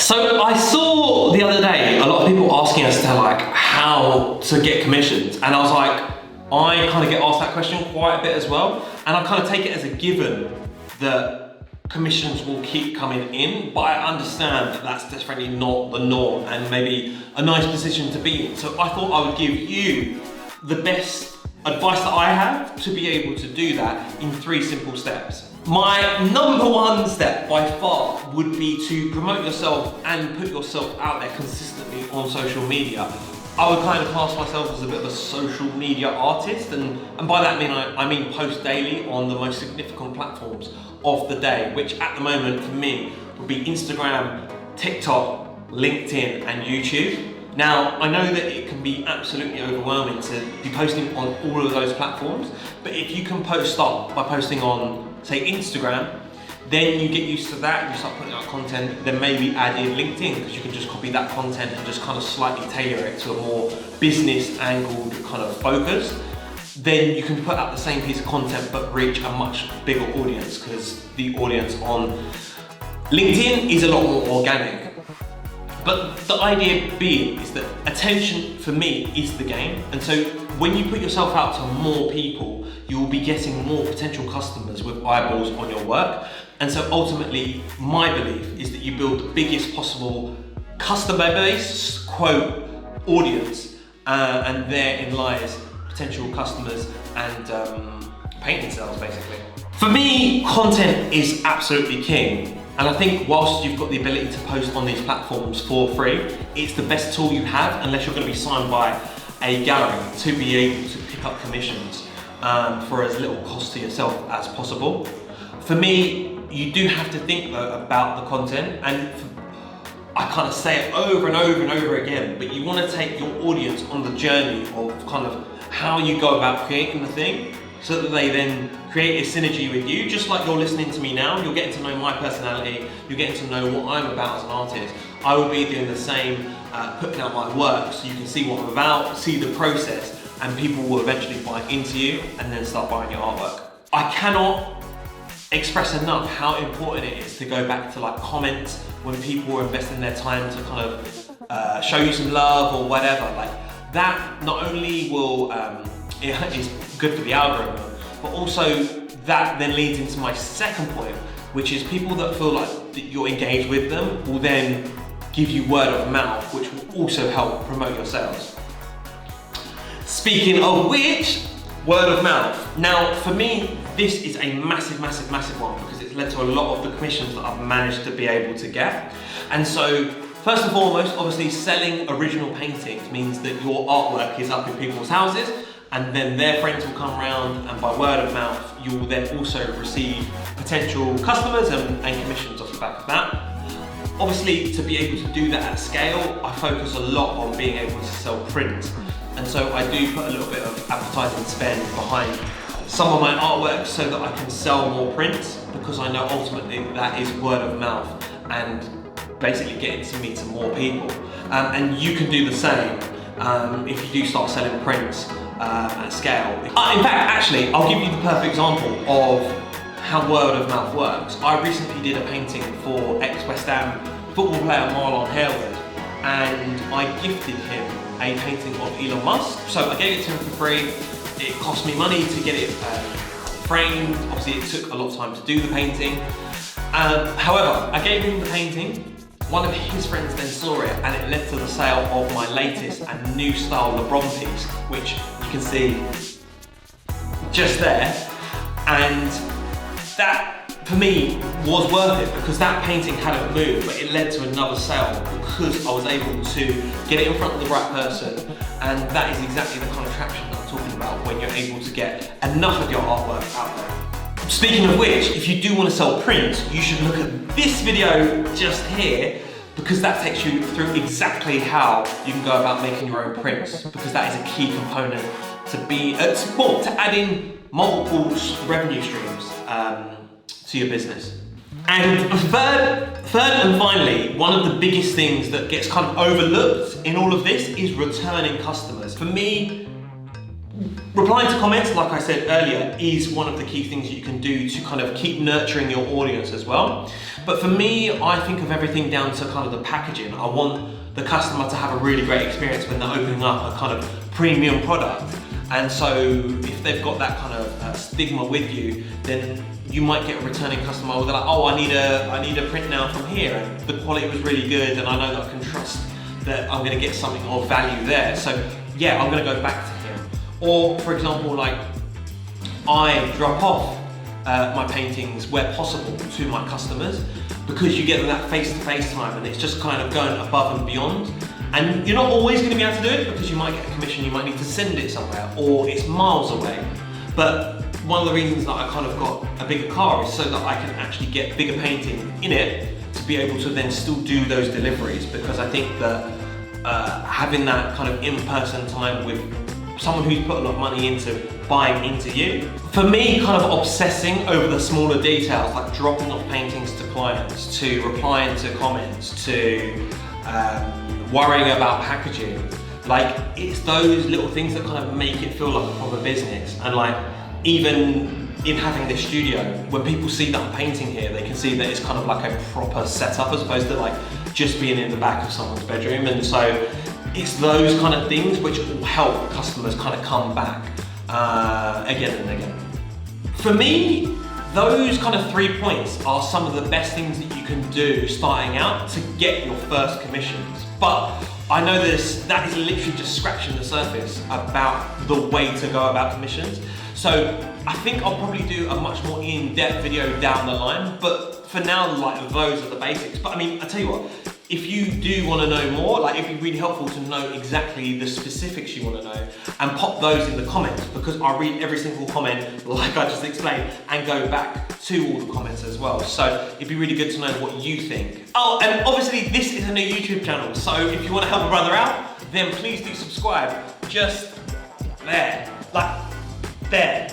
So I saw the other day a lot of people asking us to like how to get commissions, and I was like, I kind of get asked that question quite a bit as well, and I kind of take it as a given that commissions will keep coming in, but I understand that that's definitely not the norm and maybe a nice position to be in. So I thought I would give you the best advice that I have to be able to do that in 3 simple steps. My number 1 step by far would be to promote yourself and put yourself out there consistently on social media. I would kind of class myself as a bit of a social media artist, and by that I mean post daily on the most significant platforms of the day, which at the moment for me would be Instagram, TikTok, LinkedIn and YouTube. Now, I know that it can be absolutely overwhelming to be posting on all of those platforms, but if you can start by posting on, say, Instagram, then you get used to that, you start putting out content, then maybe add in LinkedIn, because you can just copy that content and just kind of slightly tailor it to a more business angled kind of focus. Then you can put out the same piece of content but reach a much bigger audience, because the audience on LinkedIn is a lot more organic. But the idea being is that attention for me is the game, and so when you put yourself out to more people, you will be getting more potential customers with eyeballs on your work. And so ultimately, my belief is that you build the biggest possible customer base, quote, audience, and therein lies potential customers and painting sales, basically. For me, content is absolutely king. And I think whilst you've got the ability to post on these platforms for free, it's the best tool you have, unless you're going to be signed by a gallery, to be able to pick up commissions for as little cost to yourself as possible. For me, you do have to think though about the content, and I kind of say it over and over and over again, but you want to take your audience on the journey of kind of how you go about creating the thing, so that they then create a synergy with you. Just like you're listening to me now, you're getting to know my personality, you're getting to know what I'm about as an artist. I would be doing the same, putting out my work so you can see what I'm about, see the process, and people will eventually buy into you and then start buying your artwork. I cannot express enough how important it is to go back to like comments when people are investing their time to kind of show you some love or whatever. Like that not only will, it is good for the algorithm, but also that then leads into my second point, which is people that feel like that you're engaged with them will then give you word of mouth, which will also help promote your sales. Speaking of which, word of mouth. Now, for me, this is a massive, massive, massive one, because it's led to a lot of the commissions that I've managed to be able to get. And so, first and foremost, obviously selling original paintings means that your artwork is up in people's houses, and then their friends will come around, and by word of mouth, you will then also receive potential customers and commissions off the back of that. Obviously, to be able to do that at scale, I focus a lot on being able to sell prints. And so I do put a little bit of advertising spend behind some of my artwork so that I can sell more prints, because I know ultimately that is word of mouth and basically getting to me to more people. And you can do the same if you do start selling prints at scale. In fact, actually, I'll give you the perfect example of how word of mouth works. I recently did a painting for ex-West Ham football player Marlon Harewood, and I gifted him a painting of Elon Musk. So I gave it to him for free. It cost me money to get it framed. Obviously it took a lot of time to do the painting. However, I gave him the painting. One of his friends then saw it, and it led to the sale of my latest and new style LeBron piece, which you can see just there. And that, for me, was worth it, because that painting hadn't moved, but it led to another sale because I was able to get it in front of the right person. And that is exactly the kind of traction that I'm talking about when you're able to get enough of your artwork out there. Speaking of which, if you do want to sell prints, you should look at this video just here, because that takes you through exactly how you can go about making your own prints, because that is a key component to add in multiple revenue streams to your business. And third and finally, one of the biggest things that gets kind of overlooked in all of this is returning customers. For me, Replying to comments, like I said earlier, is one of the key things you can do to kind of keep nurturing your audience as well. But for me, I think of everything down to kind of the packaging. I want the customer to have a really great experience when they're opening up a kind of premium product. And so if they've got that kind of stigma with you, then you might get a returning customer where they're like, oh, I need a print now from here, and the quality was really good, and I know that I can trust that I'm gonna get something of value there. So yeah, I'm gonna go back to him. Or for example, like I drop off my paintings where possible to my customers, because you get that face-to-face time, and it's just kind of going above and beyond. And you're not always going to be able to do it, because you might get a commission, you might need to send it somewhere, or it's miles away. But one of the reasons that I kind of got a bigger car is so that I can actually get bigger painting in it to be able to then still do those deliveries, because I think that having that kind of in-person time with someone who's put a lot of money into buying into you. For me, kind of obsessing over the smaller details, like dropping off paintings to clients, to replying to comments, to worrying about packaging, like it's those little things that kind of make it feel like a proper business. And like even in having this studio, when people see that I'm painting here, they can see that it's kind of like a proper setup as opposed to like just being in the back of someone's bedroom. And so it's those kind of things which will help customers kind of come back again and again. For me, those kind of 3 points are some of the best things that you can do starting out to get your first commissions. But I know that is literally just scratching the surface about the way to go about commissions. So I think I'll probably do a much more in-depth video down the line, but for now, like those are the basics. But I mean, I tell you what, if you do want to know more, like it'd be really helpful to know exactly the specifics you want to know, and pop those in the comments, because I read every single comment like I just explained and go back to all the comments as well. So it'd be really good to know what you think. Oh, and obviously this is a new YouTube channel, so if you want to help a brother out, then please do subscribe. Just there, like there.